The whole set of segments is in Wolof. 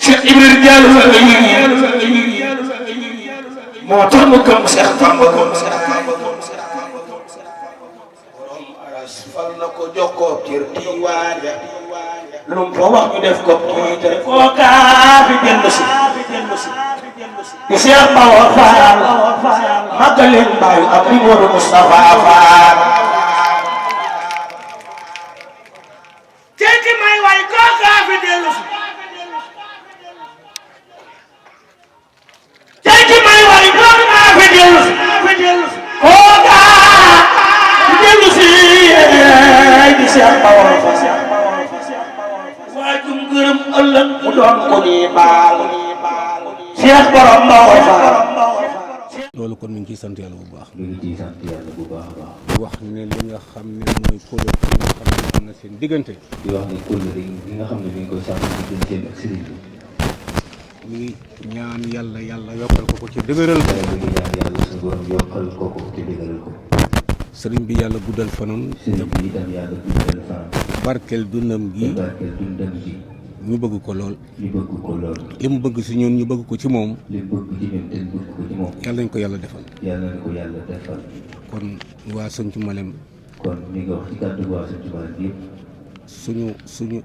Cheikh Ibrahima Diallo moo tax mu gëm Cheikh Bamba borom aras fal na ko jox ko cër diwaan ja lu mu fa wax ñu def ko te koo kaa fi dellu si di Cheikh Bawa Fall Magalén Mbaye ak li Modou Moustapha Fall ci may way koo kaa fi dellu si waajum gërëm ëllëg mu doon ko nii baal Cheikh borom Mbaye Fall. loolu kon mi ngi ciy sant yàlla bu baax. mi ngi ciy sant yàlla bu baax a baax. wax ne li nga xam ne mooy kóolóor yi nga xam ne am na seen diggante. di wax ne kóolóor yi nga xam ne mi ngi koy sàmm digganteem ak sëriñ bi. mi ngi ñaan yàlla yokkal ko ci dëgëral ko. mi ngi ñaan yàlla suñu borom yokkal ko ci dëgëral ko. sëriñ bi yàlla guddal fanam. sëriñ bi itam yàlla guddal fanam. barkeel dundam gi. ñu bëgg ko lool. li mu bëgg si ñun ñu bëgg ko ci moom. li mu bëgg ci ñun te ñu bëgg ko ci moom. yàlla nañ ko yàlla defal. yàlla nañ ko yàlla defal. kon waa Santhiou Malem. kon mi ngi wax ci kàddu waa Santhiou Malem yëpp.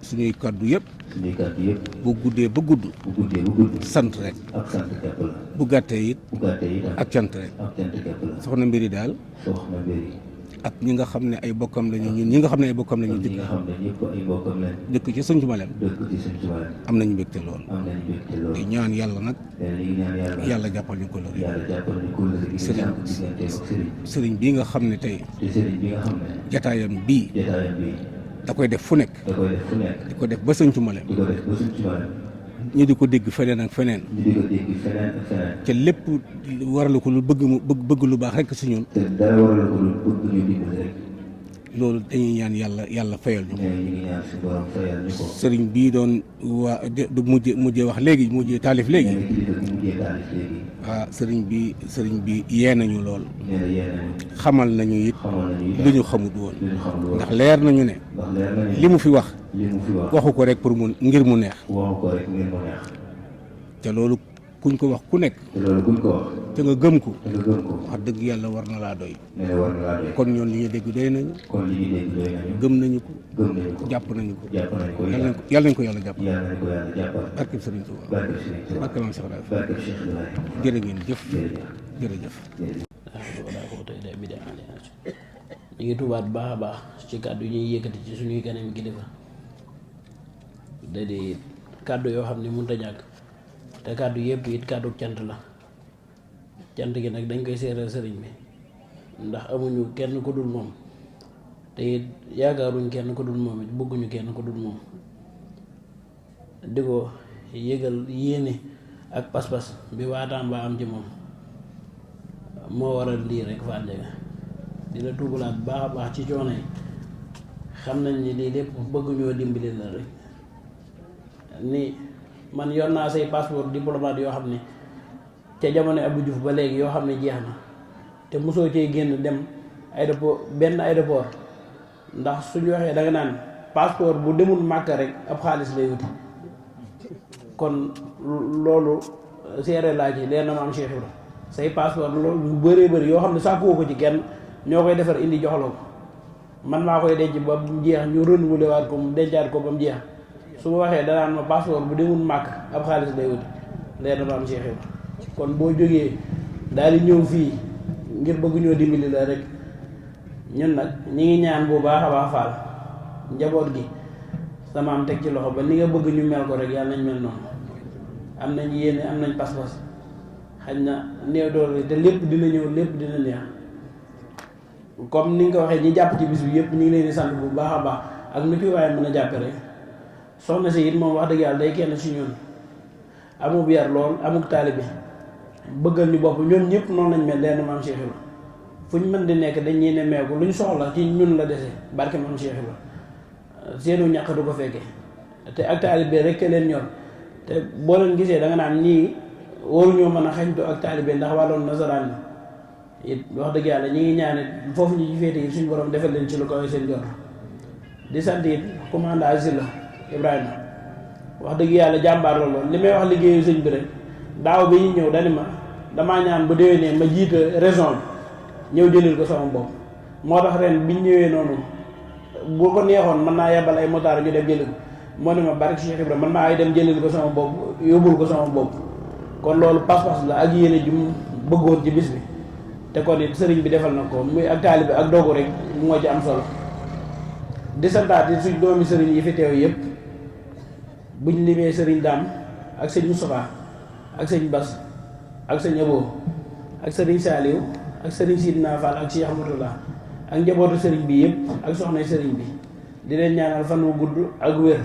suñuy kàddu yëpp. suñuy kàddu yëpp. bu guddee ba gudd. sant rek. ak sant képp la. bu gàttee it. ak cant rek. ak cant képp la. soxna mbiri daal. soxna mbiri. ak ñi nga xam ne ay bokkam lañu ñun ñi nga xam ne ay bokkam lañu. ñi nga xam ne ñëpp ay bokkam lañu. dëkk ci Santhiou Malem. am nañu mbégte lool. di ñaan yàlla nag. yàlla jàppal ñu ko loolu. sëriñ bii nga xam ne tey. jataayam bii. da koy def fu nekk. di ko def ba Santhiou Malem. ñu di ko dégg feneen ak feneen. te lépp waral ko lu bëgg lu baax rek si ñun. te dara waral ko lu bëgg ñu dimbali rek. loolu dañuy ñaan yàlla fayal ñu ko. ñu ngi ñaan suñu borom fayal ñu ko. sëriñ bii doon mujjee wax léegi mujjee taalif léegi. waaw sëriñ bi yee nañu lool. xamal nañu it. lu ñu xamut woon. ndax leer nañu ne. li mu fi wax. waxu ko rek pour ngir mu neex. te loolu kuñ ko wax ku nekk. te nga gëm ko. wax dëgg yàlla war na laa doy. kon ñoon li ñu dégg doy nañu. gëm nañu ko. jàpp nañu ko. yàlla nañ ko yàlla jàpp. barke Sëriñ Tuubaa. barke Maam Cheikh Ibrahima. jërë ngeen jëf. jërëjëf. ñu ngi tubaat bu baax a baax ci kàddu yi ñuy yëkkati ci suñuy kanam kilifa da di kàddu yoo xam ne mënut a ñàkk te kàddu yëpp it kàddu cant la cant gi nag dañ koy seeral sëriñ bi ndax amuñu kenn ku dul moom te it yaakaaruñ kenn ku dul moom it bëgguñu kenn ku dul moom di ko yëgal yéene ak pas-pas bi waataan ba am ci moom moo waral lii rek Fall Ndiaga di la tuubalaat bu baax a baax ci coono yi xam nañ ni lii lépp bëgguñoo dimbali la rek ni man yor naa say passeport diplomate yoo xam ne ca jamono Abdou Diouf ba léegi yoo xam ne jeex na te mosoo cee génn dem benn aéroport ndax suñu waxee da nga naan passeport bu demul Màkka rek ab xaalis lay wuti kon loolu seere laa ci leer na ma am Cheikh Ibra say passeport loolu yu bëree bëri yoo xam ne sàkkuwoo ko ci kenn ñoo koy defar indi jox la ko man maa koy denc ba mu jeex ñu renouvelé waat ko mu dencaat ko ba mu jeex su ma waxee danaan ma passeport bu demul màkk ab xaalis day wuti leer na ma am Cheikh Ibra kon boo jógee daal di ñëw fii ngir bëgg ñoo dimbali la rek ñun nag ñi ngi ñaan bu baax a baax Fall njaboot gi sama am teg ci loxo ba ni nga bëgg ñu mel ko rek yàlla nañ mel noonu am nañ yéene am nañ pas-pas xañ na néew doole te lépp dina ñëw lépp dina neex comme ni nga ko waxee ñi jàpp ci bis bi yëpp ñu ngi leen di sant bu baax a baax ak nu ci waaye mën a jàppe rek soxna si it moom wax dëgg yàlla day kenn ci ñun amub yar lool amuk taalibe bëggal ñu bopp ñoom ñëpp noonu lañ mel lenn maam Cheikh Ibra fu ñu mën di nekk dañuy ne meeku lu ñu soxla ci ñun la dese barke maam Cheikh Ibra seenu ñàkk du ko fekkee te ak taalibe rek leen ñor te boo leen gisee da nga naan ñii waruñoo mën a xañtu ak taalibe ndax wàlloon nasaraan yi it wax dëgg yàlla ñi ngi ñaane foofu ñu ci féete yi suñu borom defal leen ci lu koy seen jor di sant it commandant Asila Ibrahima wax dëgg yàlla jàmbaar la lool li may wax liggéeyu sëñ bi rek daaw bi ñu ñëw dani ma damaa ñaan bu déwénee ma jiite région bi ñëw jëlil ko sama bopp moo tax ren biñ ñëwee noonu boo ko neexoon mën naa yebal ay motaar ñu dem jëlil ko moo ne ma barke Cheikh Ibrahima man maa ay dem jëlil ko sama bopp yóbbul ko sama bopp kon loolu pas-pas la ak yéene ju mu bëggoon ci bis bi te kon it sëriñ bi defal na ko muy ak taalibe ak dogu rek moo ci am solo di santaat it suñ doomi sëriñ yi fi teew yëpp buñ limee sëriñ Daam ak sëñ Moustapha ak sëñ Bas ak sëñ Abo ak sëriñ Saliou ak sëriñ Sidina Fall ak Cheikh Moutalla ak njabootu sëriñ bi yëpp ak soxna sëriñ bi di leen ñaanal fan wu gudd ak wér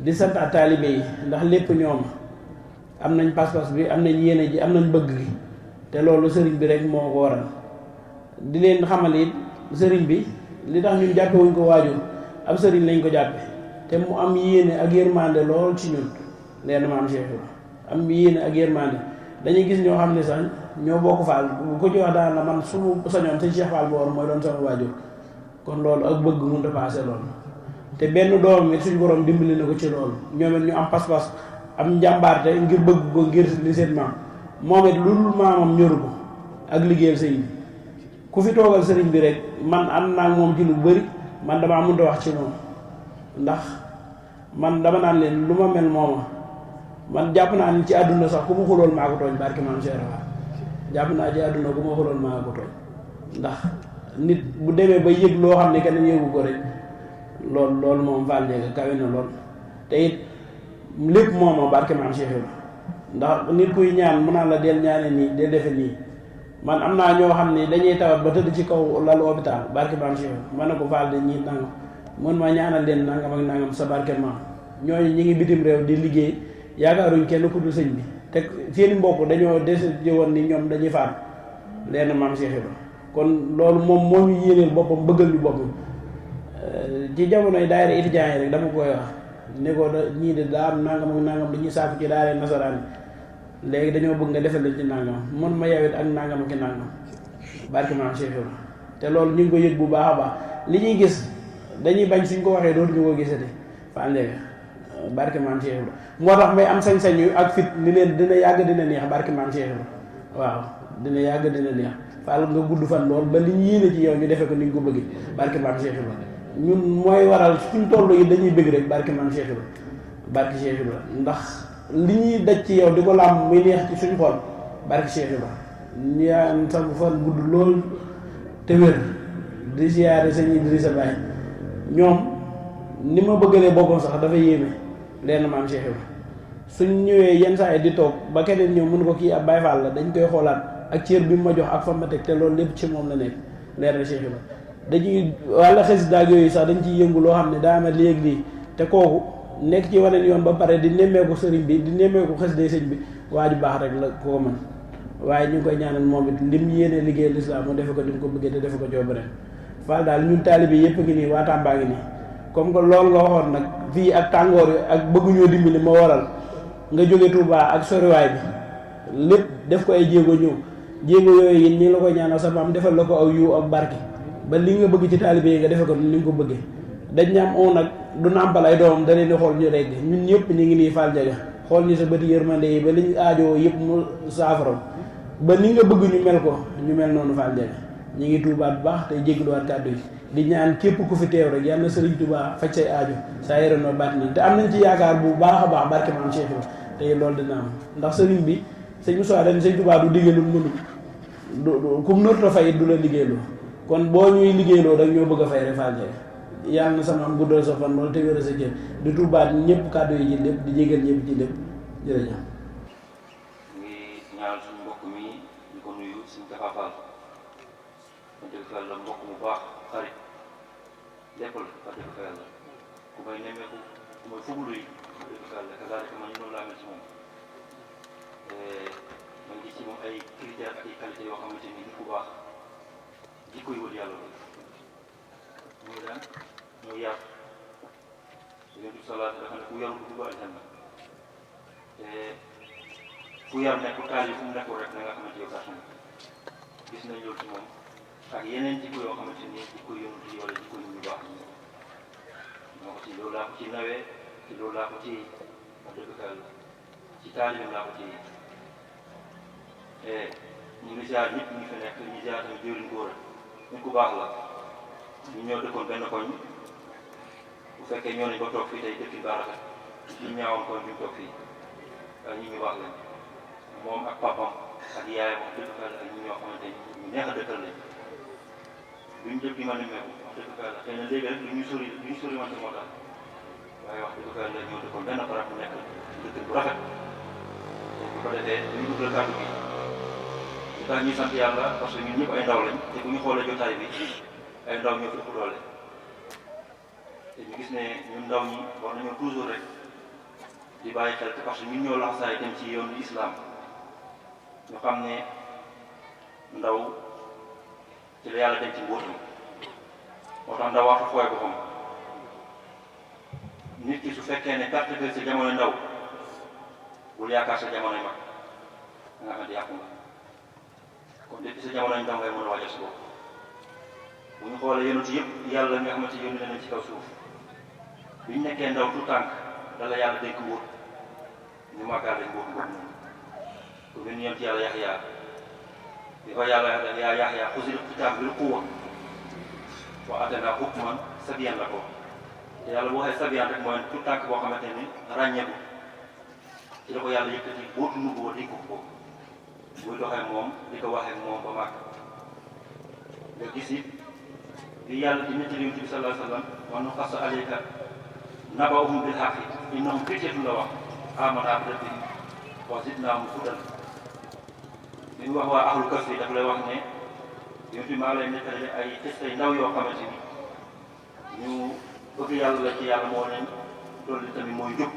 di santaat taalibe yi ndax lépp ñoom am nañ pas-pas bi am nañ yéene ji am nañ bëgg gi te loolu sëriñ bi rek moo ko waral di leen xamal it sëriñ bi li tax ñun jàppe wuñ ko waajur ab sëriñ lañ ko jàppe te mu am yéene ak yërmande lool ci ñun leen maam Cheikh am yéene ak yërmande dañuy gis ñoo xam ne sax ñoo bokk Fall ku ci wax daan la man su ma sañoon sëñ Cheikh Fall boor mooy doon sama waajur kon loolu ak bëgg mënut a paase loolu te benn doomam it suñu borom dimbali na ko ci loolu ñoom it ñu am pas-pas am njàmbaarte ngir bëgg ko ngir li seen maam moom it lu dul maamam ñoru ko ak liggéeyal sëñ bi ku fi toogal sëriñ bi rek man am naa moom ci lu bëri man damaa mënut a wax ci moom ndax man dama naan leen lu ma mel mooma man jàpp naa ni ci àdduna sax ku ma xulool maa ko tooñ barke maam Cheikh Rafa jàpp naa ci àdduna ku ma xulool maa ko tooñ ndax nit bu demee ba yëg loo xam ne kenn yëgu ko rek loolu moom Fall Ndiaga kawe na lool te it lépp mooma barke maam Cheikh Rafa ndax nit kuy ñaan mu naan la del ñaane nii del defe nii man am naa ñoo xam ne dañuy tawat ba tëdd ci kaw lalu hôpital barke maam Cheikh ma ne ko Fall de ñii nangam mun ma ñaanal leen nangam ak nangam sa barke maam ñooñu ñi ngi bitim réew di liggéey yaakaaruñ kenn ku dul sëñ bi te seeni mbokk dañoo décidé woon ni ñoom dañuy faatu leen maam Cheikh Ibra kon loolu moom moo ñu yéeneel boppam bëggal ñu boppam ci jamonoy daayira étudiants yi rek dama koy wax ne ko ñii de daa am nangam ak nangam dañuy saafu ci daayira nasaraan yi léegi dañoo bëgg nga defal leen ci nangam man ma yawit ak nangam ak nangam barke maam Cheikh Ibra te loolu ñu ngi ko yëg bu baax a baax li ñuy gis dañuy bañ suñ ko waxee dootuñu ko gisati Fall Ndiaga barke maam Cheikh Ibra moo tax may am sañ-sañ yu ak fit ni leen dina yàgg dina neex barke maam Cheikh Ibra waaw dina yàgg dina neex Fall nga gudd fan lool ba li ñu yéene ci yow ñu defe ko ni ñu ko bëggee barke maam Cheikh Ibra ñun mooy waral suñ toll yi dañuy bëgg rek barke maam Cheikh Ibra barke Cheikh Ibra ndax li ñuy daj ci yow di ko làmb muy neex ci suñ xol barke Cheikh Ibra ñaan sama fan gudd lool te wér di siyaare sëñ Idrissa Baye ñoom ni ma bëggalee boppam sax dafa yéeme leen maam Cheikh Ibra suñ ñëwee yenn saa yi di toog ba keneen ñëw mun ko kii ab Baye Fall la dañ koy xoolaat ak cër bi mu ma jox ak fa ma teg te loolu lépp ci moom la nekk leer na Cheikh Ibra dañuy wàlla xës daag yooyu sax dañ ciy yëngu loo xam ne daa ama léegi lii te kooku nekk ci waneen yoon ba pare di nemmeeku sëriñ bi di nemmeeku xës day sëñ bi waa ju baax rek la koo mën waaye ñu ngi koy ñaanal moom it lim yéene liggéey lislaam mu defe ko ni mu ko bëggee te defe ko coobare Fall daal ñun taalibe yëpp ngi nii waa Tamba ngi nii comme que loolu nga waxoon nag fii ak tàngoor yi ak bëgguñoo dimbali moo waral nga jóge Touba ak soriwaay bi lépp def ko ay jéego ñëw jéego yooyu yi ñi la koy ñaanal sa maam defal la ko aw yiw ak barke ba li nga bëgg ci taalibe yi nga defe ko ni nga ko bëggee dañ ñaam on nag du nàmpal ay doomam da leen di xool ñu regg ñun ñëpp ñu ngi nii Fall Ndiaga xool ñu sa bëti yërmande yi ba liñ aajoo yëpp mu saafara ba ni nga bëgg ñu mel ko ñu mel noonu Fall Ndiaga ñu ngi tuubaat bu baax tey jégluwaat kàddu yi di ñaan képp ku fi teew rek yal na Sëriñ Tuubaa faj say aajo saa yérenoo baat nii te am nañ ci yaakaar bu baax a baax barke maam Cheikh Ibra te loolu dina am ndax sëriñ bi sëñ Moussa dañ Sëriñ Tuubaa du liggéey lu mënul du kum nërta fay du la liggéeyloo kon boo ñuy liggéeyloo rek ñoo bëgg a fay rek Fall Ndiaga yàlla na sama am guddal sa fan loolu te wér sa jër di tuubaat ñëpp kàddu yi ci lépp di jégal ñëpp ci lépp jërëjëf. ngi ñaanal suñu mbokk mi ñu ko nuyu suñu Tafa Fall ma dëgg fa yàlla mbokk mu baax xarit lépp la wax dëgg fa yàlla ku may nemmeeku ku may fuglu yi wax dëgg fa yàlla kazaalika man noonu laa mel si moom ma ngi ci moom ay critères ak ay qualité yoo xamante ni nit ku baax jikko yi wër yàlla la muy daan muy yaatu Yonent bi sallallahu alayhi wa sallam dafa ne ku yarul dugg aljanna te fu yar nekk taal yi fu mu nekkul rek na nga xamante yow sax na gis nañ loolu ci moom ak yeneen jikko yoo xamante ni jikko yonent yi wala jikko yu baax yi moo ko ci loolu laa ko ci nawee ci loolu laa ko ci wax dëgg fa yàlla ci taalibeem laa ko ci ñu ngi ziar ñëpp ñu fi nekk ñu ziar tamit jëriñ góor nit ku baax la ñu ñoo dëkkoon benn koñ bu fekkee ñoo nañ ba toog fii tey dëkk bi baax rafet ñu ñaawoon koñ bi mu toog fii waaye ñi ñu baax lañ moom ak papam ak yaayam wax dëgg fa yàlla ak ñi ñoo xamante ni ñu neex a dëkkal lañ duñ jëpp di ma nemmeeku wax dëgg fa yàlla xëy na léegi rek duñu sori wante moo tax waaye wax dëgg fa yàlla ñoo dëkkoon benn barab bu nekk dëkk bu rafet bu ko defee duñu dugal kàddu gi li tax ñuy sant yàlla parce que ñun ñëpp ay ndaw lañ te bu ñu xoolee jotaay bi ay ndaw ñoo fi ëpp doole te ñu gis ne ñun ndaw ñi war nañoo toujours rek di bàyyi xel te parce que ñun ñoo laxasaay dem ci yoonu islam ñu xam ne ndaw ci la yàlla dem ci mbóotam moo tax ndaw waxtu fooy boppam nit ki su fekkee ne perte nga sa jamono ndaw bul yaakaar sa jamonoy mag nga xamante yàqu nga kon depuis sa jamonoy ndaw ngay mën a waajal sa bopp bu ñu xoolee yonent yëpp yàlla nga xamante yónni nañ ci kaw suuf bi ñu nekkee ndaw tout tànk dala yàlla dénk mbóot ñu màggaale mbóot mbóot noonu ku mel ni yonent yàlla Yaxya di ko yàlla yaa Yaxya xuzil kitaab bil quwwa wa aatanaa hukman sabiyan la ko te yàlla boo waxee sabiyan rek mooy tout tànk boo xamante ni ràññeeku ci la ko yàlla yëkkati bootu nubuwwa dénk ko muy doxee moom di ko waxee moom ba màgg nga gis it bi yàlla di nettali Yonent bi sallallahu alayhi wa sallam wa nuqassu alayka naba'ahum bil haqqi innahum fityatun la wax aamanuu bi rabbihim wa zidnaahum hudan li ñu wax waa ahlul kahfi daf lay wax ne Yonent bi maa lay nettali ay testay ndaw yoo xamante ni ñu bëgg yàlla la ci yàlla moo leen loolu li tamit mooy njub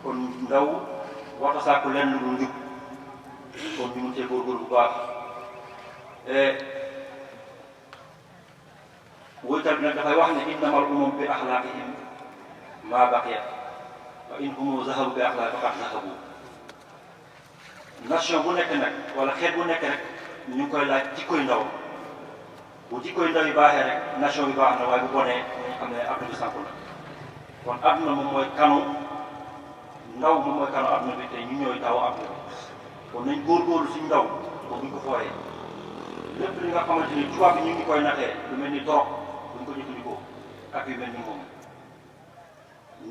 kon ndaw waxta sàkku lenn lu njub kon ñu mun cee góorgóorlu bu baax woykat bi nag dafay wax ne innamal umam bi axlaaqihim maa baqiyat wa in humu zahabu bi axlaaq faqad zahabu nation bu nekk nag wala xeet bu nekk rek ñu ngi koy laaj jikkoy ndaw bu jikkoy ndaw yi baaxee rek nation bi baax na waaye bu bonee ñu xam ne adduna bi sànku na kon adduna moom mooy kanu ndaw moom mooy kanu adduna bi te ñu ñooy taw adduna bi kon nañ góorgóorlu suñ ndaw ba buñ ko fooyee lépp li nga xamante ni tubaab bi ñu ngi koy natee lu mel ni dorog buñ ko jëfandikoo ak yu mel ni moom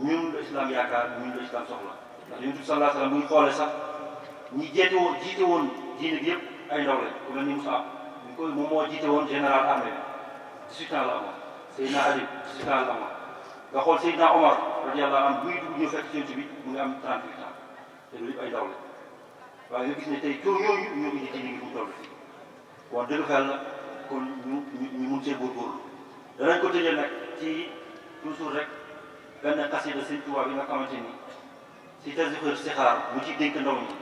ñun la islam yaakaar ñun la islam soxla ndax Yonent bi sallallahu alayhi wa sallam bu ñu xoolee sax ñi jiite woon diine bi yëpp ay ndaw lañ ku mel ni Moussa ñu koy moom moo jiite woon général armée bi 18 ans la amoon Seydina Ali 18 ans la amoon nga xool Seydina Omar radiyallahu anhu buy dugg ñëw fekk ci Yonent bi mu ngi am 38 ans te loolu yëpp ay ndaw lañ waaye nga gis ne tey coow yooyu ñoo indi diine gi fu mu toll fii wax dëgg fa yàlla kon ñu mun see góorgóorlu danañ ko tëjee nag ci toujours rek benn xasida Sëñ Tuubaa bi nga xamante ni si tasixër sixaar mu ci dénk ndaw ñi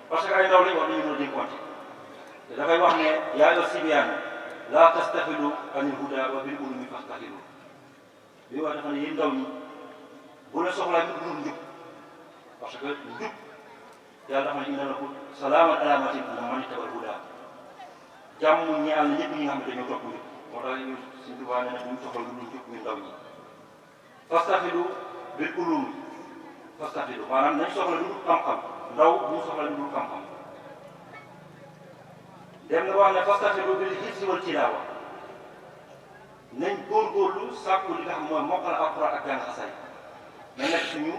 parce que ay ndaw lañ wax nañu mën a dénkonte te dafay wax ne yaa ayyuha sibyaan laa tastaxilu anil hudaa wa bil ulumi fastaxilu bi wax dafa ne yéen ndaw ñi bu la soxlaa ñu dul njub parce que njub yàlla dafa ne inna lahu salaaman alaa man ittaba'al hudaa jàmm ñaal na ñëpp ñi nga xam ne dañoo topp njub moo tax ñu Sëñ Tuubaa nee na duñ soxla lu dul njub ñu ndaw ñi fastaxilu bil ulumi fastaxilu maanaam nañ soxla lu dul xam-xam ndaw bu ñu soxla lu dul xam-xam dem na wax ne fastaxilu bil hifzi wal tilaawa nañ góorgóorlu sàkku li nga xam mooy mokkal alxuraan ak jàng xasaay na nekk suñu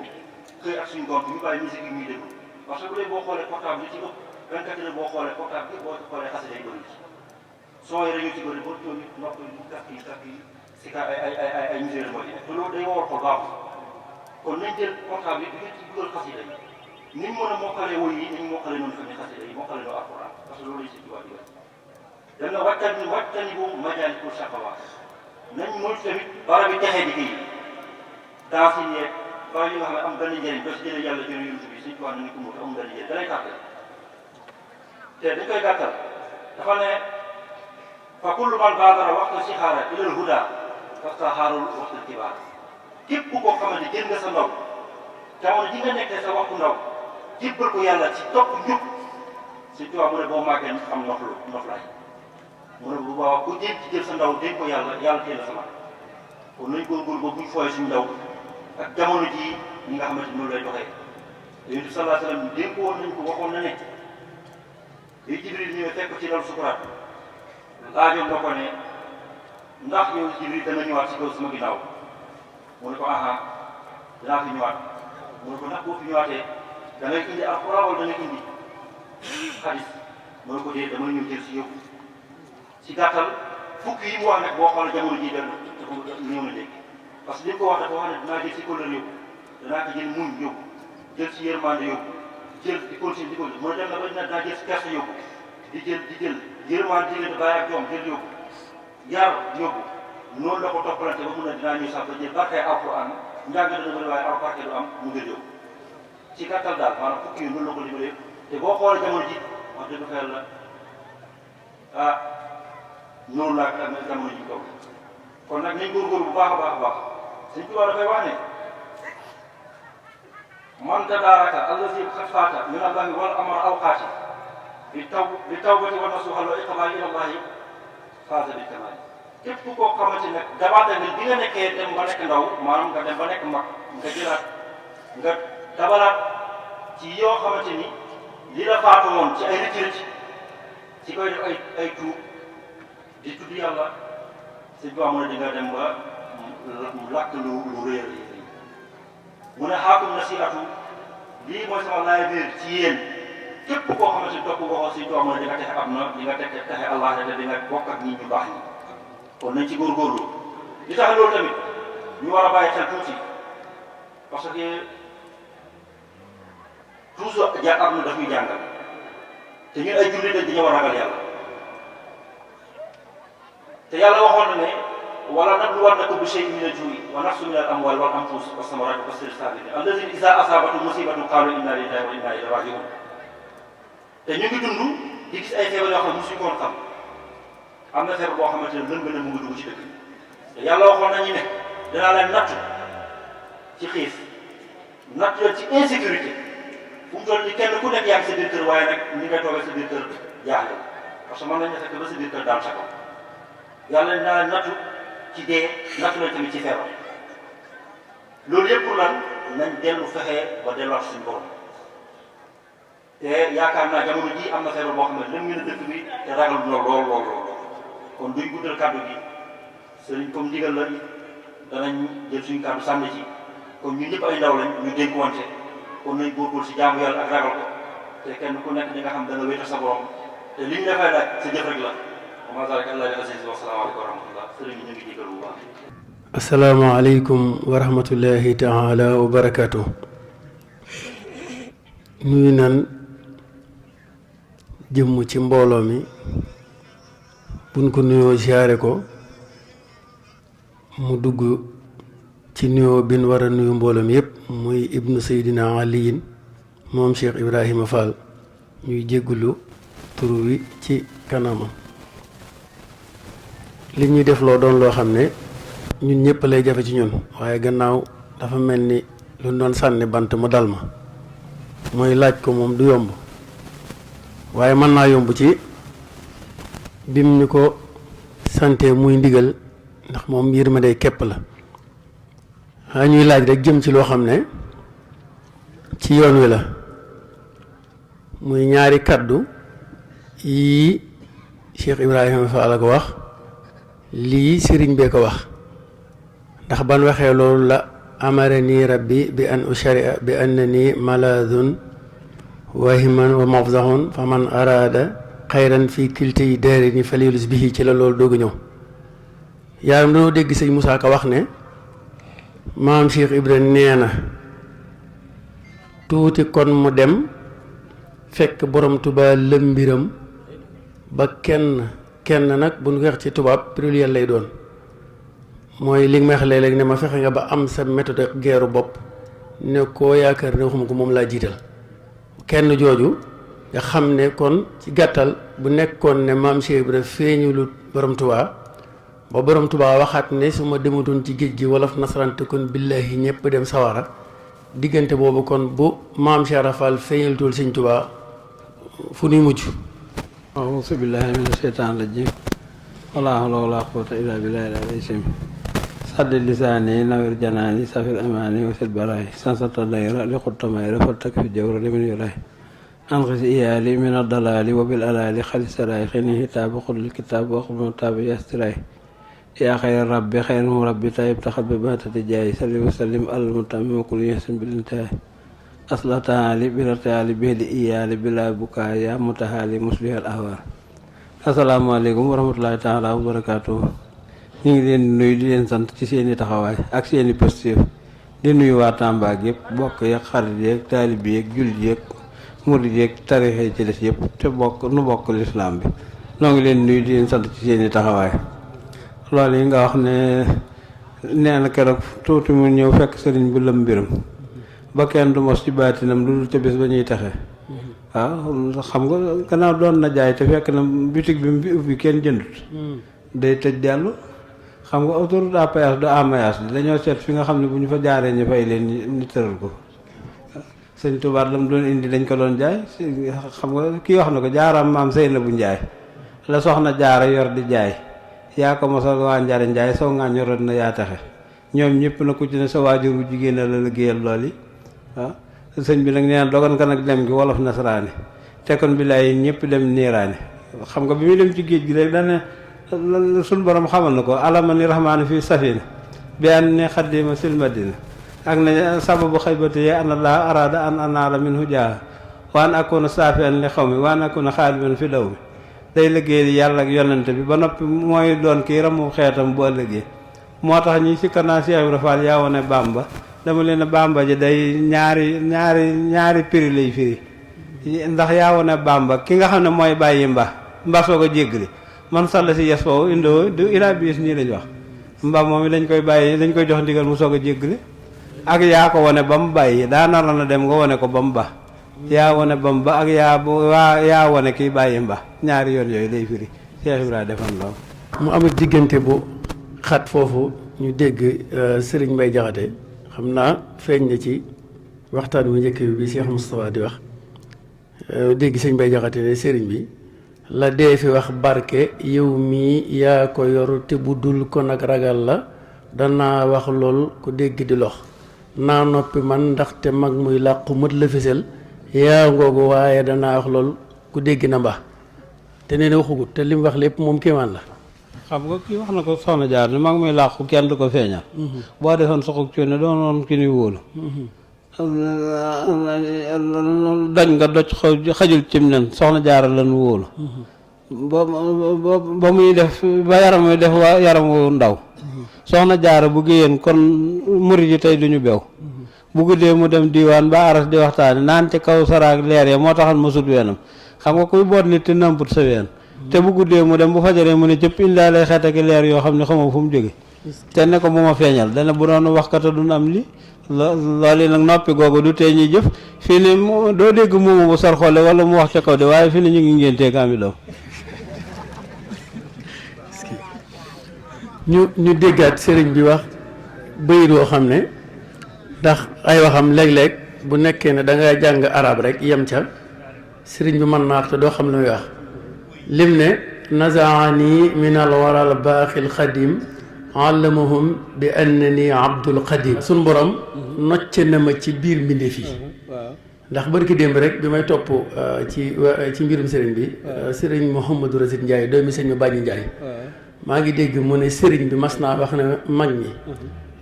xëy ak suñu gont ñu bàyyi musique yi ñuy déglu parce que bu dee boo xoolee portable li ci ëpp 24 heures boo xoolee portable bi boo xoolee xasida yi bëri ci son yi dañu ci bëri boo toog nopp yi kàkk yi si ka ay misère moo ci nekk te loolu day wowal xol baaxul kon nañ jël portable yi di ci dugal xasida yi ni ñu mën a mokkalee woy yi nañu mokkalee noonu tamit xasida yi mokkale noo alxuraan parce que loolu lañ si tubaab digal dem na wattani bu majaali pour sakawa nañ moytu tamit bara bi texee di kii danse yi yeeg bara yi nga xam ne am benn njëriñ doo si jëlee yàlla jël yonent bi suñu tubaab nañu ko moytu amul benn njëriñ da lay tàggal te dañ koy gàttal dafa ne fa kullu man baadara waxta sixaara ilal huda fastaxaarul waxtal kibaar képp koo xamante jël nga sa ndaw jamono ji nga nekkee sa waxtu ndaw jébbal ko yàlla ci topp njub Sëñ Tuubaa mu ne boo màggee am noflaay mu ne bu boobaa ku jéem ci jël sa ndaw dénk ko yàlla teel a sama kon nañ góorgóorlu ba buñ fooyee suñu ndaw ak jamono jii ñi nga xamante noonu lay doxee Yonent bi sallallahu alayhi wa sallam dénk woon nañ ko waxoon na ne bi Jibril ñëwee fekk ci loolu sukuraat laajoon nga ko ne ndax yow Jibril dana ñëwaat ci kaw sama ginnaaw mu ne ko aha dinaa fi ñëwaat mu ne ko ndax boo fi ñëwaatee da ngay indi alxuraan wala da ngay indi xadis mu ne ko dee dama ñëw jël si yóbbu si gàttal fukki yi mu wax nag boo xoolee jamono jii dafa ñëw na dégg parce que li ko wax dafa wax ne dinaa jël si kóllëre yóbbu danaa ko jël muñ yóbbu jël si yërmande yóbbu jël di continuer di ko mu ne dem na ba dinaa jël si kersa yóbbu di jël yërmande diggante bàyyi ak doom jël yóbbu yar yóbbu noonu la ko toppalante ba mun na dinaa ñëw sax ba jël barkay alxuraan njàng dana bëri waaye aw barke du am mu jël yóbbu ci gàttal daal maanaam fukki yi noonu la ko limalee te boo xoolee jamono ji wax dëgg fa yàlla ah noonu laa am jamono ji kaw kon nag nañ góorgóorlu bu baax a baax a baax Sëñ Tuubaa dafay wax ne man tadaaraka allazi qad faata min allahi wal amra awqaati bi tawbati wa nasuha wa iqbaali ila allahi faaza bi kamaali képp koo xamante ne dabaate nga bi nga nekkee dem ba nekk ndaw maanaam nga dem ba nekk mag nga jëlaat nga dabalaat ci yoo xamante ni li la faatu woon ci ay rëcc ci koy def ay tuub di tudd yàlla Sëñ Tuubaa mu ne di nga dem ba mu làkk lu réer yi mu ne xaakum nasiihatu lii mooy sama laay biir ci yéen képp koo xamante ni topp nga ko Sëñ Tuubaa mu ne di nga texe am na di nga texe Allah te di nga bokk ak nit ñu baax ñi kon nañ ci góorgóorlu li tax loolu tamit ñu war a bàyyi xel tuuti parce que toujours am na daf ñuy jàngal te ñun ay jullit dañ dañoo war a ragal yàlla te yàlla waxoon na ne wala nabluwannakum bi shay'in min al-juu'i wa naqsin min al-amwaali wal anfusi was-samaraati wa bashiri as-saabiriin allaziina izaa asaabathum musiibatun qaaluu innaa lillaahi wa innaa ilayhi raaji'uun te ñu ngi dund di gis ay feebar yoo xam ne mosuñu ko woon xam am na feebar boo xamante ne lëmb na mu ngi dugg ci dëkk bi te yàlla waxoon nañu ne dinaa leen natt ci xiif natt leen ci insécurité fu mu toll nii kenn ku nekk yaa ngi sa biir kër waaye nag ñi ngay toogee sa biir kër jaaxle parce que mën nañu fekk ba sa biir kër daal sa kaw yàlla dinaa leen nattu ci dee nattu leen tamit ci feebar loolu yëpp pour lan nañ dellu fexe ba delluwaat suñu borom te yaakaar naa jamono ji am na feebar boo xam ne lëm ngeen a dëkk bi te ragal na lool kon duñ guddal kàddu gi sëriñ comme ndigal la danañ jël suñu kàddu sànni ci kon ñun ñëpp ay ndaw lañ ñu dénk wante kon nañ góorgóorlu si jaamu yàlla ak ragal ko te kenn ku nekk di nga xam da nga wéetal sa borom te li ñu dafay laaj sa jëf rek la wa zaalika allaahi aziiz wa salaamaaleykum wa rahmatullah sëriñ bi ñu ngi jégal bu baax. asalaamaaleykum wa rahmatullahi taala wa barakaatu. nuyu nan jëmm ci mbooloo mi buñ ko nuyoo siyaare ko mu dugg ci nuyoo bi ñu war a nuyu mbooloo mi yëpp muy ibnu Seydina Aliyin moom Cheikh Ibrahima Fall ñuy jéggulu tur wi ci kanamam li ñuy def loo doon loo xam ne ñun ñëpp lay jafe ci ñun waaye gannaaw dafa mel ni lu doon sànni bant mu dal ma mooy laaj ko moom du yomb waaye mën naa yomb ci bim ñu ko sante muy ndigal ndax moom yërmande képp la xaa ñuy laaj rek jëm ci loo xam ne ci yoon wi la muy ñaari kaddu yii Cheikh Ibrahima Fall la ko wax lii sëriñ bee ko wax ndax ban waxee loolu la amarani rabbi bi an usharia bi annani maladun wahiman wa mafzahun fa man araada xayran fii kilté yi daari ni falilus bihi ci la loolu doog a ñëw yaaram dañoo dégg sëñ Moussa Ka wax ne maam Cheikh Ibrahima nee na tuuti kon mu dem fekk borom Tuubaa lëm mbiram ba kenn nag bu ñu wax ci tubaab pluriel lay doon mooy li nga may wax léeg-léeg ne ma fexe nga ba am sa méthode ak geeru bopp ne koo yaakaar ne waxuma ko moom laa jiital kenn jooju nga xam ne kon ci gàttal bu nekkoon ne maam Cheikh Ibrahima feeñulu borom Tuubaa ba borom Tuubaa waxaat ne su ma demutoon ci géej gi wolof nasaraan te kon billaahi ñëpp dem sawara diggante boobu kon bu maam Cheikh Rafal feeñaltul sëñ Tuubaa fu nuy mujj. auzu billaahi mina sheytaani rajiim wala hawla wala quwwata illaa billaahi al-aliyyil saddi lisaani nawir janaani safir amaani wasil baraay sansata dayra li xutta mayra fal tak fi jawra limin yulaay anqis iyaali min addalaali wa bil alaali xali saraay xini hitaabu xudul kitaab wa xudul taabi yastiraay yaa xayra rabbi xayra mu rabbi tayib taxat bi baatati jaay salli wa sallim al mutamim wa kul yasin bil intaay asla taali bila taali bihdi iyaali bila bukaay yaa mutahaali muslihal ahwaar asalaamaaleykum wa rahmatulahi taala wa barakaatu. ñu ngi leen di nuyu di leen sant ci seeni taxawaay ak seeni positif di nuyu waa Tamba ak yëpp bokk yeeg xarit yeeg taalib yeeg jullit yeeg murid yeeg tarixa yi ci des yëpp te nu bokk lislaam bi noo ngi leen nuyu di leen sant ci seeni taxawaay. loolu yi nga wax ne nee na keroog tuuti mu ñëw fekk sëriñ bi lëm mbiram ba kenn du mos ci baatinam lu dul ca bés ba ñuy taxe waaw xam nga gannaaw doon na jaay te fekk na bitig bi mu ubbi kenn jëndut day tëj dellu. xam nga autoroute à péage de amayage bi dañoo seet fi nga xam ne bu ñu fa jaaree ñu fay leen ñu tëral ko sëñ Tuubaa la mu doon indi dañ ko doon jaay xam nga kii wax na ko jaaraam maam Seynabu Njaay la soxna jaara yor di jaay yaa ko mosal waa njare njaay soo ngaa ñoroon na yaa taxe ñoom ñëpp na ku ci ne sa waajur bu jigéen la liggéeyal lool yi waaw sëñ bi nag nee na dogon ka nag dem gi wolof nasaraani te kon bi laay ñëpp dem niiraani xam nga bi muy dem ci géej gi rek dane suñ borom xamal na ko alamani rahmaani fii safina bi an ni xaddima sil madina ak ne sababu xaybati yee an allah arada an anaala min hujaa wa an akuna saafian li xaw mi wa an akuna xaadiman fi daw mi day liggéey yàlla ak yonante bi ba noppi mooy doon kii ramu xeetam bu ëllëgee moo tax ñi si kanaa Cheikh Ibra Fall yaa wone Bamba dama leen a Bamba ji day ñaari prix lay firi ndax yaa wone Bamba ki nga xam ne mooy bàyyi mba soog a jéggli man sàll si yes foofu indoo du ilaa biis nii lañ wax mba moom dañ koy bàyyi dañ koy jox ndigal mu soog a jéggli ak yaa ko wone ba mu bàyyi daa naroon na dem nga wone ko ba mu ba yaa wone ba mu ba ak yaa wone kii bàyyi mba ñaari yoon yooyu lay firi Cheikh Ibrahima defan lool mu am diggante bu xat foofu ñu dégg Serigne Mbaye Jaxate xam naa feeñ na ci waxtaan wu njëkk bi Cheikh Moustapha di wax dégg Serigne Mbaye Jaxate ne Serigne bi la dee fi wax barke yow mii yaa ko yor te bu dul ko nag ragal la danaa wax lool ku dégg di lox naa noppi man ndaxte mag muy làqu mët la fisal yaa ngoogu waaye danaa wax lool ku dégg na mbaa te nee na waxugut te li mu wax lépp moom kéemaan la. xam nga kii wax na ko soxna jaar ni mag muy làqu kenn du ko feeñal boo defoon soxuk cuune doonoon ki ñuy wóolu dañ nga doj xajul cim nen soxna jaara lan wóolu ba muy def ba yaram muy def waa yaram wu ndaw soxna jaara bu géyeen kon murid yi tey duñu bew bu guddee mu dem diiwaan ba aras di waxtaani naan ci kaw saraak leer ya moo taxal ma sut weenam xam nga kuy boot nit te namput sa ween te bu guddee mu dem bu fajaree mu ne cëpp indaa lay xeet ak leer yoo xam ne xamoo fu mu jóge te ne ko bu ma feeñal dana bu doon waxkata duñ am li loolu nag noppi googu du tee ñuy jëf fii ne doo dégg moomu bu sar xoole wala mu wax ca kaw de waaye fii ne ñu ngi ngéntee kaami doom ñu déggaat sëriñ bi wax bëyit woo xam ne ndax ay waxam léeg-léeg bu nekkee ne da ngay jàng arab rek yem ca sëriñ bi mën naa wax te doo xam lu muy wax lim ne nazaani min al waral baaxil xadim allamahum bi annani abdul qadim suñ borom nocce na ma ci biir mbindeef yi ndax barki démb rek bi may topp ci mbirum sëriñ bi sëriñ Mouhamadou Rasid Ndiaye doomi sëñ ma bàññi Ndiaye maa ngi dégg mu ne sëriñ bi mas naa wax ne mag ñi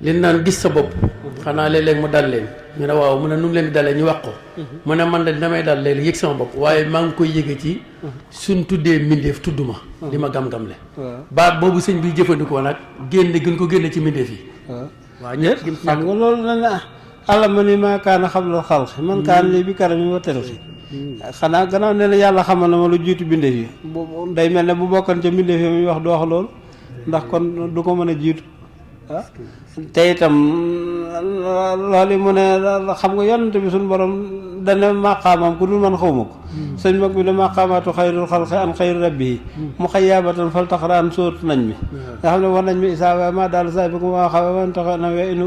li naan gis sa bopp xanaa léeg-léeg mu dal leen ñu ne waaw mu ne nu mu leen di dalee ñu wax ko mu ne man de damay dal léegi yëg sama bopp waaye maa ngi koy yëge ci suñ tuddee mbindeef tudd ma di ma gam-gamle baat boobu sëñ bi jëfandikoo nag génne gën ko génne ci mbindeef yi waaw ñett xam nga loolu la ne àlla ma ni maa kaana xablal xalqi man kaan lii bi karami wa tarixi xanaa gannaaw ne la yàlla xamal na ma lu jiitu mbindeef yi day mel ne bu bokkan ca mbindeef yi muy wax du wax loolu ndax kon du ko mën a jiitu ah te itam loolu mu ne xam nga yonent bi suñu borom dana maqaamam ku dul man xawma ko sëñ mag bi da maqaamaatu xayrul xalqi an xayri rabbi mu xayaabatan fal taxaraan sóotu nañ mi nga xam ne war nañ mi isaa ma daal sa bi ko ma xaw man tax na we inu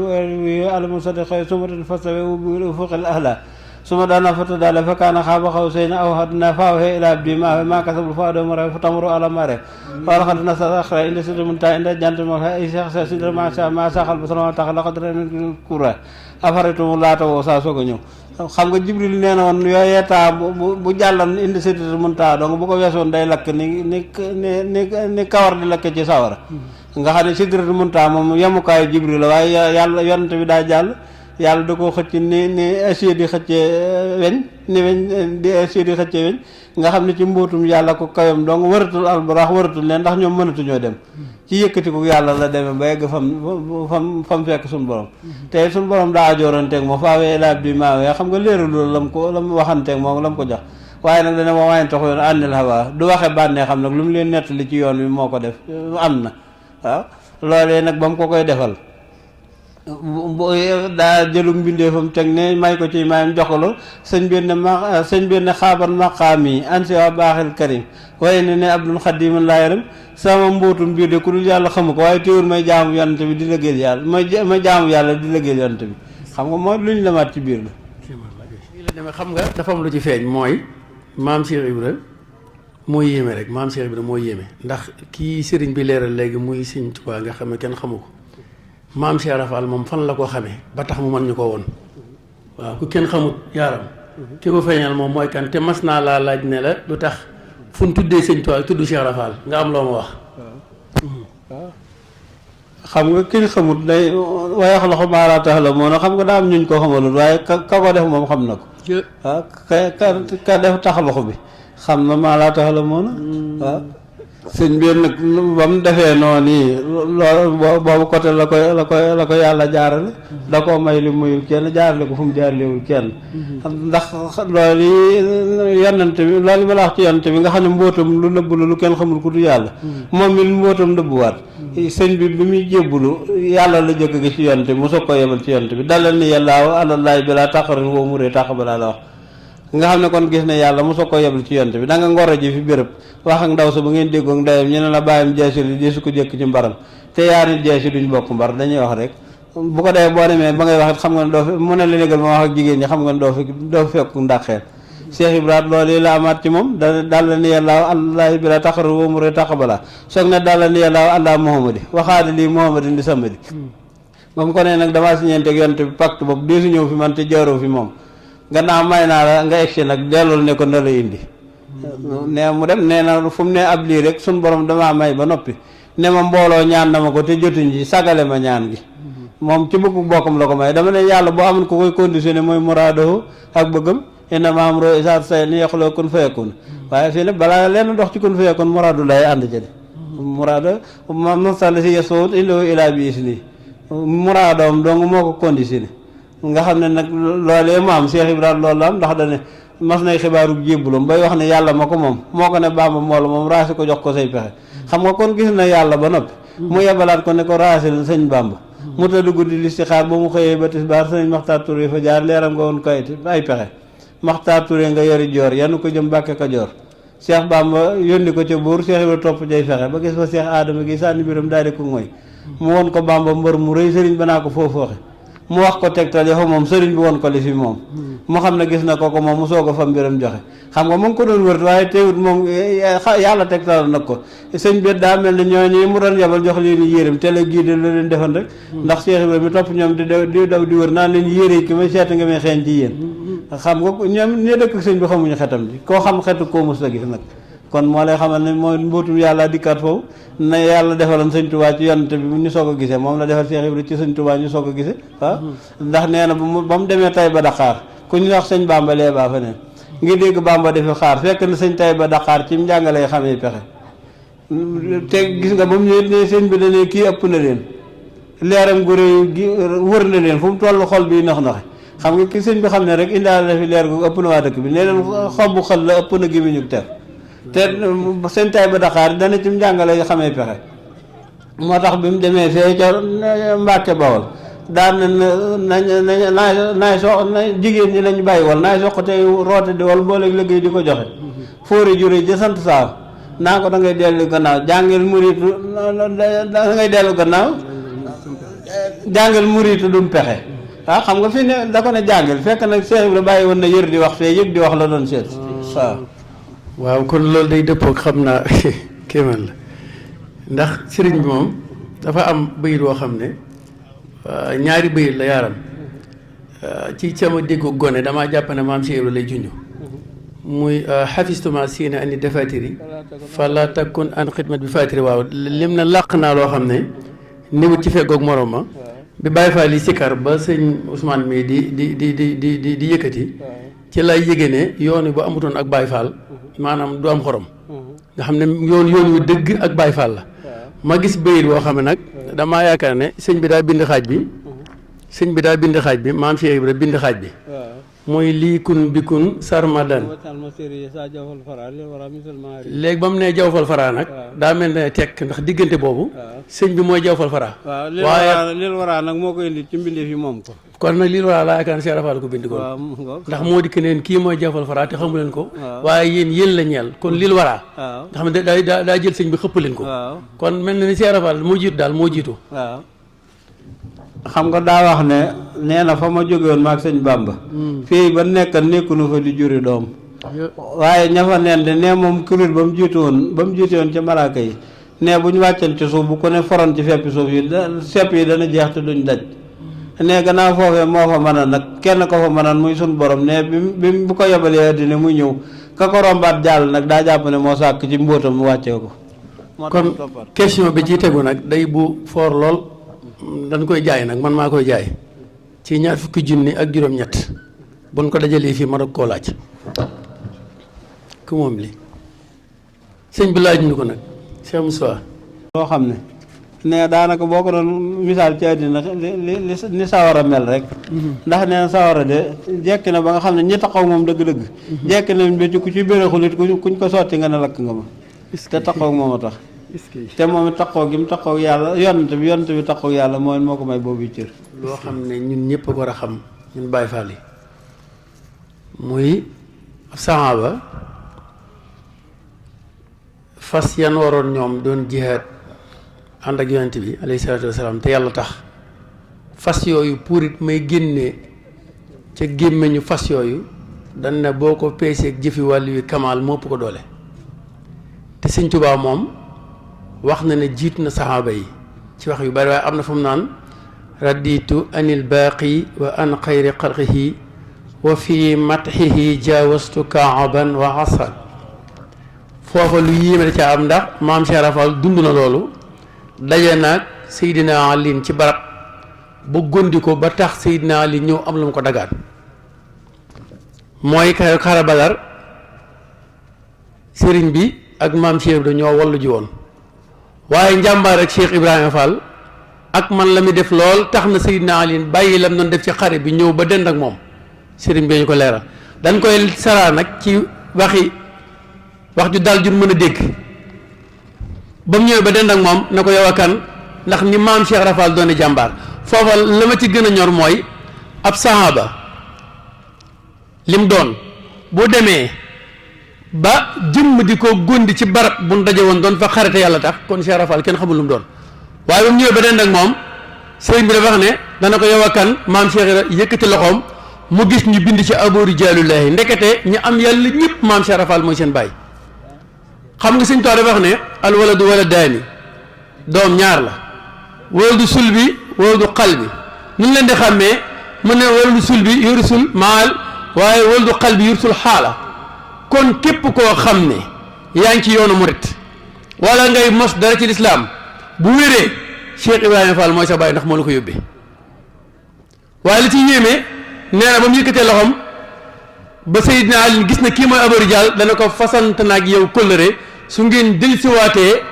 alamu sadiqoy sumatan fastawe u fuqil ahla suma daana fata daale fa kaana xaaba xaw sey na aw xadna faawaxe ila abdi ma kasabul fa do mara fa tamru ala mare wala xad na sa xra inde sida mun ta inde jant ma ay cheikh sa sidra ma saxal ba sama tax la xad ren kura afaritu laata woo saa soog a ñëw xam nga jibril nee na woon yooyee taa bu jàllan indi sida mun taa donc bu ko weesoon day lakk ni kawar di lakk ci sawara nga xam ne sidra mun taa moom yemukaayu jibril la waaye yàlla yonent bi daa jàll yàlla da koo xëcc ni acier di xëccee weñ ni weñ di acier di xëccee weñ nga xam ne ci mbóotum yàlla ko kawam donc waratul alburax waratul leen ndax ñoom mënatuñoo dem ci yëkkati ko yàlla la demee ba yegg fam fekk suñu borom te suñu borom daa ajooranteeg moom faawee laab bi maawee xam nga léeru loolu lam waxanteeg moom lam ko jox waaye nag dana moo wayen tax yoon àndil hawa du waxe bànnee xam nag lu mu leen nettali ci yoon wi moo ko def am na waaw loolee nag ba mu ko koy defal daa jëlum mbindeefam teg ne may ko ci maayam joxalo sëñ benn xaaban maqaam yi ansi waa baaxil karim waaye ne abdul xadiman laa yaram sama mbóotum biir de ku dul yàlla xamu ko waaye téewul may jaamu yonent bi di lëggéeyal yàlla may jaamu yàlla di lëggéeyal yonent bi xam nga mooy luñ lamaat ci biir la fii la demee xam nga dafa am lu ci feeñ mooy maam Cheikh Ibra mooy yéeme rek maam Cheikh Ibra mooy yéeme ndax kii sëriñ bi leeral léegi muy Sëriñ Tuubaa nga xam ne kenn xamu ko maam Cheikh Rafal moom fan la ko xamee ba tax mu mën ñu ko woon waaw ku kenn xamut yaaram ki ko feeñal moom mooy kan te mas naa laa laaj ne la lu tax fu ñu tuddee Sëñ Tuubaa tudd Cheikh Rafal nga am loo ma wax waaw xam nga ki xamut day waaye wax la ko maara tax la moo na xam nga daa am ñuñ ko xamalul waaye ka ko def moom xam na ko waaw ka def tax loxo bi xam na maara tax la moo na waaw sëñ bi nag ba mu defee noonu yi loolu boobu côté la ko yàlla jaarale da koo may li muyul kenn jaarale ko fu mu jaaralewul kenn ndax loolu yi yonent bi loolu ma la wax ci yonent bi nga xam ne mbóotam lu nëbb lu kenn xamul ku du yàlla moom mi mbóotam nëbbuwaat sëñ bi muy jébbulu yàlla la jëkk gi ci yonent bi mu soog ko yebal ci yonent bi dalal ni yàllaaw àlallaay bi laa taqarin woo muree tàq balaa la wax nga xam ne kon gis ne yàlla mu soog ko yebal ci yonent bi da nga ngoro ji fi béréb wax ak ndaw sa ba ngeen déggoo ak ndeyam ñu ne la bàyyam jeesi li di su ko jëkk ci mbaram te yaa nit jeesi duñ bokk mbar dañuy wax rek bu ko dee boo demee ba ngay wax it xam nga ne doo fi mu ne la légal ma wax ak jigéen ñi xam nga ne doo fi fekk ndàqeel Cheikh Ibrahima loolu la amaat ci moom dal la ni yàlla allah bi la taxaru wóomure taqabala soog na dal la ni yàlla allah muhammadi waxaade lii muhammadin di samadi ba mu ko nee nag damaa siñeente ak yonent bi pacte boobu dee su ñëw fi man te jaaroo fi moom gannaaw may naa la nga egsi nag dellul ne ko na la indi ne mu dem nee na fu mu ne ab lii rek suñ borom damaa may ba noppi ne ma mbooloo ñaan na ma ko te jotuñ ci sagale ma ñaan gi moom ci bëgg bokkam la ko may dama ne yàlla boo amoon ko koy conditionné mooy muraadahu ak bëggam innama amruhu izaa araa shay'an an yaquula kun fayakun waaye fii nag balaa leen dox ci kun fayakun muraadu lay ànd ci de muraado masala si yasawut illahu ilaa bi isni muraadoom dong moo ko conditionné nga xam ne nag loolee mu am Cheikh Ibrahima loolu la am ndax dane mas nay xibaaru jébbulam bay wax ne yàlla ma ko moom moo ko ne Bàmba moo la moom raasi ko jox ko say pexe xam nga kon gis na yàlla ba noppi mu yebalaat ko ne ko raasil sëñ Bàmba mu tëdd guddi listixaar ba mu xëyee ba tisbaar sëñ Maxtaar Touré fa jaar leeram nga woon koy ay pexe Maxtaar Touré nga yori joor yanu ko jëm Mbàkke Kajoor Cheikh Bàmba yónni ko ca buur Cheikh Ibrahima topp jay fexe ba gis fa Cheikh Adama gi sànni biram daal di ko mooy mu won ko Bàmba mbër mu rëy sëriñ ba naa ko foofooxe mu wax ko tegtal yow moom sëriñ bi woon ko li fi moom mu xam ne gis na ko moom mu soog a fa mbiram joxe xam nga mu ngi ko doon wër waaye teewut moom yàlla tegtal nag ko sëñ bi daa mel ne ñooñu mu doon yabal jox leen yéreem te la gii de la leen defan rek ndax Cheikh Ibrahima mi topp ñoom di daw di wër naan leen yére yi ki may seet nga may xeeñ ci yéen xam nga ñoom ñi dëkk sëñ bi xamuñu xetam ji koo xam xetu koo mos a gis nag kon moo lay xamal ne mooy mbootum yàlla dikkaat foofu na yàlla defaloon sëñ Tuubaa ci yonent bi ñu soog a gisee moom la defal Cheikh Ibrahima ci sëñ Tuubaa ñu soog a gisee waaw ndax nee na ba mu demee Tayba Dakar ku ñu wax sëñ Bàmba lee baa fa neen ngi dégg Bàmba defi xaar fekk na sëñ Tayba Dakar ci njàngalee xamee pexe te gis nga ba mu ñëwee ne sëñ bi dane kii ëpp na leen leeram gu réy gi wër na leen fu mu toll xol bi nox noxe xam nga ki sëñ bi xam ne rek indaale na fi leer gu ëpp na waa dëkk bi ne leen xobu xel la ëpp na gémmiñu ter te seen Tayba Dakar dana ci njàngale xamee pexe moo tax bi mu demee fee ca Mbàkke Bawol daan naay jigéen ñi lañu bàyyi wal naay soq tey roote di wal booleeg liggéey di ko joxe fóori jure ja sant saaw naa ko da ngay dellu gannaaw jàngil muritu da ngay dellu gannaaw jàngil muritu dum pexe waaw xam nga fi ne da ko ne jàngil fekk nag Cheikh Ibra bàyyi woon na yër di wax fee yëg di wax la doon seet waaw waaw kon loolu day dëppoo xam naa kéemaan la ndax sëriñ bi moom dafa am bayit woo xam ne ñaari bayit la yaaram ci sama déggu gone damaa jàpp ne maam Cheikh Ibra lay junj muy xafistuma siina ani defatiri fala takun an xidmat bi fatiri waaw lim na làq naa loo xam ne niwut ci feggoog morom ma bi Baye Fall yi sikkar ba sëñ Ousmane mii di yëkkati ci lay yëge ne yoon wi bu amutoon ak Baye Fall maanaam du am xorom nga xam ne yoon wi dëgg ak Baye Fall la ma gis bayit boo xam ne nag damaa yaakaar ne sëñ bi daa bind xaaj bi maam Cheikh Ibra bind xaaj bi mooy lii kun bi kun sarmadan léegi ba mu nee jawfal fara nag daa mel ne tekk ndax diggante boobu sëñ bi mooy jawfal fara waaye lil waraa nag moo ko indi ci mbindee fi moom ko kon nag lil waraa laa yaakaar ne Cheikh Rafal ko bind ko ndax moo dikk neen kii mooy jawfal fara te xamu leen ko waaye yéen la ñeel kon lil waraa nga xam ne daa jël sëñ bi xëpp leen ko kon mel na ni Cheikh Rafal moo jiitu daal moo jiitu xam nga daa wax ne nee na fa ma jóge woon maag sëñ Bàmba fii ba nekka nekkunu fa di juri doom waaye ña fa neen de nee moom kuréel ba mu jiitu woon ca malaaka yi nee bu ñu wàccan ci suuf bu ko ne foron ci feppi suuf yi sepp yi dana jeex te duñ daj nee gannaaw foofee moo fa mën a nag kenn ko fa mënoon muy sun borom ne bi bu ko yebalee àddina muy ñëw ka ko rombaat jàll nag daa jàpp ne moo sàkk ci mbóotam mu wàccee ko kon question bi ci tegu nag day bu foor lool dañ koy jaay nag man maa koy jaay ci 20 junni ak juróom-ñett buñ ko dajalee fii ma doog koo laaj ku moom li sëñ bi laaj ñu ko nag Cheikh Moussa loo xam ne daanaka boo ko doon misaal ci àddina ni sawara mel rek ndax nee na sawara de jekki na ba nga xam ne ñi taxaw moom dëgg-dëgg jekki nañ ba ci ku ci béréxulit kuñ ko sotti nga ne lakk nga ma te taxaw moom a tax te moom taxaw gi mu taxaw yàlla yonent bi taxaw yàlla moo ko may boobu cër loo xam ne ñun ñëpp ko war a xam ñun Baye Fall yi muy saxaaba fas yan waroon ñoom doon jihaad ànd ak yonent bi alayhi salaatu wasalaam te yàlla tax fas yooyu pour it may génne ca gémmeñu fas yooyu dañ ne boo ko peesee ak jëfi wàllu wi kamaal moo ëpp ko doole te Sëñ Tuubaa moom wax na ne jiit na saxaaba yi ci wax yu bari waaye am na fu mu naan raditu anil baaqi wa an xayri xalqihi wa fi matxihi jaawastu kaaban wa asad foofa lu yéeme da ca am ndax maam Cheikh Rafal dund na loolu daje naag Seydina Ali ci barab ba gondi ko ba tax Seydina Ali ñëw am lu mu ko dagaan mooy xare Badar sëriñ bi ak maam Cheikh dañoo wallu ji woon waaye njàmbaar ak Cheikh Ibrahima Fall ak man la muy def lool tax na Seydina Ali bàyyi lam doon def ci xare bi ñëw ba dend ak moom sëriñ bi ñu ko leeral dañ koy saraa nag ci wax ju dal jur mën a dégg ba mu ñëwee ba dend ak moom na ko yow a kan ndax ni maam Cheikh Rafal doone jàmbaar foofa la ma ci gën a ñor mooy ab sahaaba lim doon boo demee ba jëmm di ko góndi ci barab bu nu daje woon doon fa xarite yàlla tax kon Cheikh Rafal kenn xamul lu mu doon waaye ba mu ñëwee ba dend ak moom sëriñ bi dafa wax ne dana ko yow a kan maam Cheikh yëkkati loxoom mu gis ñu bind ci abooru jaalullaahi ndekete ñu am yàlla ñëpp maam Cheikh Rafal mooy seen baay xam nga Sëñ Tuubaa dafa wax ne al waladu waladaani doom ñaar la waladu sulbi waladu qalbi ñu leen di xàmmee mu ne waladu sulbi yurisul maal waaye waladu qalbi yurisul xaala kon képp koo xam ne yaa ngi ci yoonu murit wala ngay mos dara ci lislaam bu wéree Cheikh Ibrahima Fall mooy sa baay ndax moo la ko yóbbee waaye li ci yéeme nee na ba mu yëkkatee loxoom ba Seydina Ali gis na kii mooy Abu Rijaal dana ko fasante naag yow kóllëre su ngeen dellusiwaatee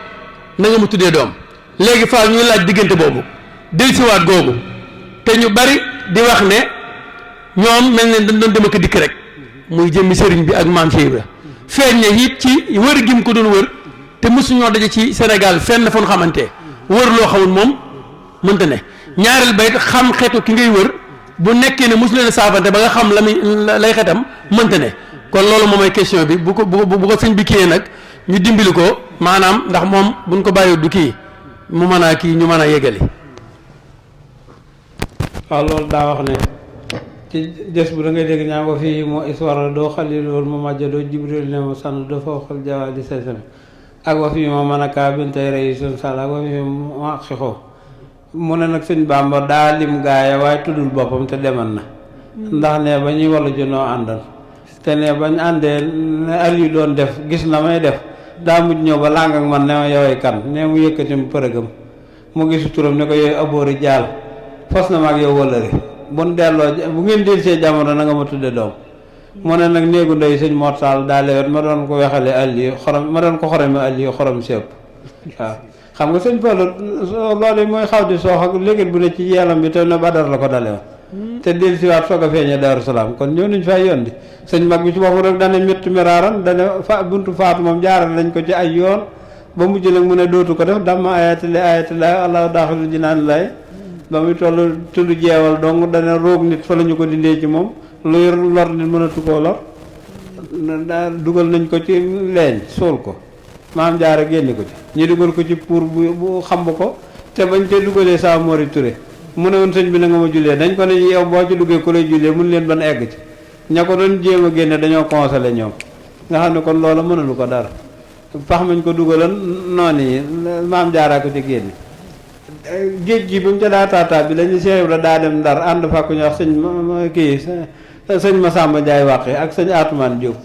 na nga mu tuddee doom léegi Fall ñuy laaj diggante boobu dellusiwaat googu te ñu bari di wax ne ñoom mel ne dañ doon dem ak dikk rek muy jëmmi sëriñ bi ak maam Cheikh Ibra feeñ ne it ci wër gi mu ko doon wër te mosuñoo daje ci Sénégal fenn fu ñu xamante wër loo xamul moom mënta ne ñaareel bayit xam xeetu ki ngay wër bu nekkee ne mosu leen a saafante ba nga xam la muy lay xetam mënta ne kon loolu moom mooy question bi bu ko sëñ bi kiyee nag ñu dimbali ko maanaam ndax moom buñ ko bàyyi du kii mu mën a kii ñu mën a yeggali. waaw loolu daa wax ne ci jës bu da ngay dégg ñaa ko fii moo iswara doo xalil loolu ma majja doo jibril ne ma sànn doo fawxal jawa di saysam ak wa fii ma mën a kaa bintay rey sun sall ak wa fii ma xixoo mu ne nag sëñ Bàmba daa lim gaaya waaye tuddul boppam te demal na ndax ne ba ñuy walla junoo àndal te ne bañ àndee ne al yu doon def gis na may def daa mujj ñëw ba làng ak man ne ma yowee kan ne mu yëkkati mu përëgam mu gisu turam ne ko yooyu aboori jaal fos na ma ak yow wëllëre bun delloo bu ngeen del see jamono na nga ma tudde doom mu ne nag néegu ndey sëñ Mor Sall daa lewet ma doon ko wexale àll yi xorom ma doon ko xorome àll yi xorom sépp waaw xam nga sëñ Fallu loolu mooy xaw di soox ak léegi bu ne ci yeelam bi te ne Badar la ko dale woon te del siwaat soog a feeñee Daaru Salaam kon ñëw nañ fay yoon di sëñ mag bi ci boppam rek dane métti miraaran dane buntu faatu moom jaaral lañ ko ci ay yoon ba mujj nag mu ne dootu ko def damma ayatila allahu daaxilu jinaan lay ba muy toll tudd jeewal donc dana roog nit fa la ñu ko dindee ci moom luy lor nit mënatu koo lor dugal nañ ko ci leeñ suul ko maam jaara génne ko ci ñu dugal ko ci pour bu xamb ko te bañ te dugalee saa Mori Touré mu ne woon sëñ bi na nga ma jullee dañ ko ne yow boo ci duggee ku lay jullee mun leen ban egg ci ña ko doon jéem a génne dañoo consolé ñoom nga xam ne kon loola mënalu ko dara pax mañ ko dugaloon noonu yi maam jaaraa ko ci génne géej gi ba mu ca daa taataa bi lañu Cheikh Ibra daa dem Ndar ànd fa ku ñu wax sëñ Masamba Njaay wàqe ak sëñ Atumaan Jóob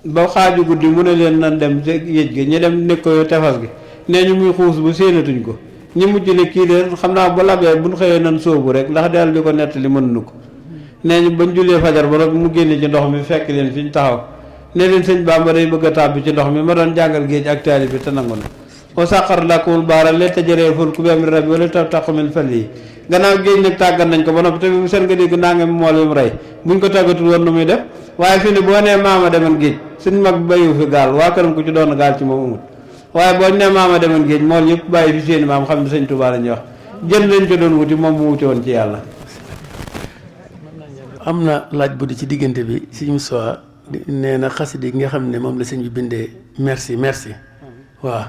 ba xaaju guddi mu ne leen nan dem ci géej gi ñu dem nekk ko tefas gi nee ñu muy xuus bu séenatuñ ko ñu mujj ne kii leen xam naa ba labee buñ xëyee nan sóobu rek ndax del di ko nettali mënuñu ko nee ñu bañ jullee fajar ba nag mu génne ci ndox mi fekk leen fi ñu taxaw ne leen sëñ Bàmba day bëgg a tàbbi ci ndox mi ma doon jàngal géej ak taali bi te nangu na wa sàqar lakumul baara leen tajëree ful ku bi am rabi wala taw taqamin fal yi gannaaw géej nag tàggat nañ ko ba noppi te seen nga dégg naa nga mool bi mu rey buñ ko tàggatul woon nu muy def waaye fi ne boo nee maama demoon géej suñ mag bayu fi gaal waa këram ko ci doon gaal ci moom amut waaye boo nee maama demoon géej mool yëpp bàyyi fi seeni maam xam ne sëñ Tuubaa la ñuy wax jën lañ ko doon wuti moom mu wuti woon ci yàlla. am na laaj bu di ci diggante bi sëñ Moussa nee na xasida yi nga xam ne moom la sëñ bi bindee merci waaw.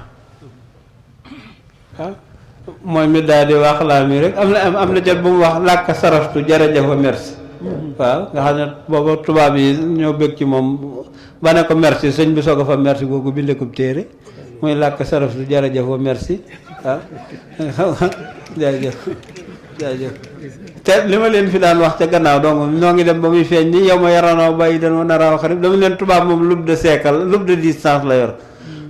mooy mi daal di wax laa mi rek am na jot bu mu wax làkk saraftu jërëjëf merci waaw nga xam ne booba tubaab yi ñoo bëgg ci moom ba ne ko merci sëñ bi soog a fa merci googu bindee ko téere muy làkk saraftu jërëjëf merci waaw jaajëf te li ma leen fi daan wax ca gannaaw donc ñoo ngi dem ba muy feeñ ni yow ma yaranoo bàyyi dañoo naraaw xarit dama leen tubaab moom loupe de siècle loupe de distance la yor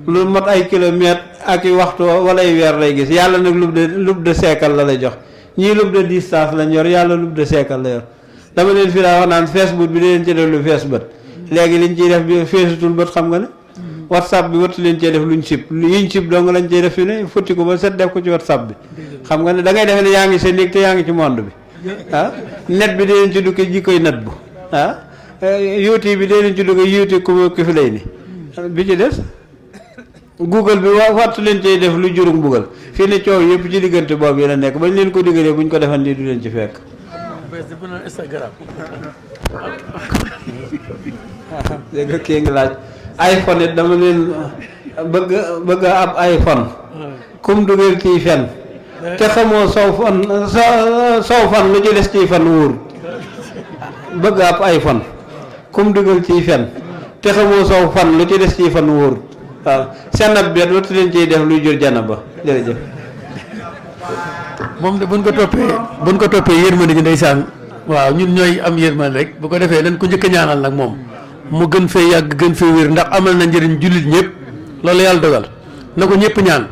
lu mat ay kilomètres ak i waxtu wala ay weer lay gis yàlla nag loupe de siècle la lay jox ñii loupe de distance lañ yor yàlla loupe de siècle la yor dama leen fi daa wax naan Facebook bi di leen ci def lu fees bët léegi liñ ciy def bi feesutul bët xam nga ne WhatsApp bi wattu leen cee def luñ sib yiñ sib dong lañ cey def fi ne futti ko ba set def ko ci WhatsApp bi xam nga ne da ngay defe ne yaa ngi sa néeg te yaa ngi ci monde bi net bi di leen ci dugge ji koy net bu YouTube bi di leen ci dugge YouTube ku fi lay ni bi ci des Google bi wattu leen cey def lu jurum mbugal fii ne coow yëpp ci diggante boobu yi la nekk bañ leen ko diggalee buñ ko defan lii du leen ci fekk dégg nga kii ngi laaj iPhone it dama leen bëgg ab iPhone kum dugal ciy fen te xamoo sow fan lu ci des ciy fan wóor bëgg ab iPhone kum dugal ciy fen te xamoo sow fan lu ci des ciy fan wóor waaw seen ab bet wattu leen ciy def luy jur jana ba jërëjëf moom de buñ ko toppee yërmande ji ndeysaan waaw ñun ñooy am yërmande rek bu ko defee dañ ko njëkk a ñaanal nag moom mu gën fee yàgg gën fee wér ndax amal na njëriñ jullit ñëpp loolu yàlla dogal na ko ñëpp ñaan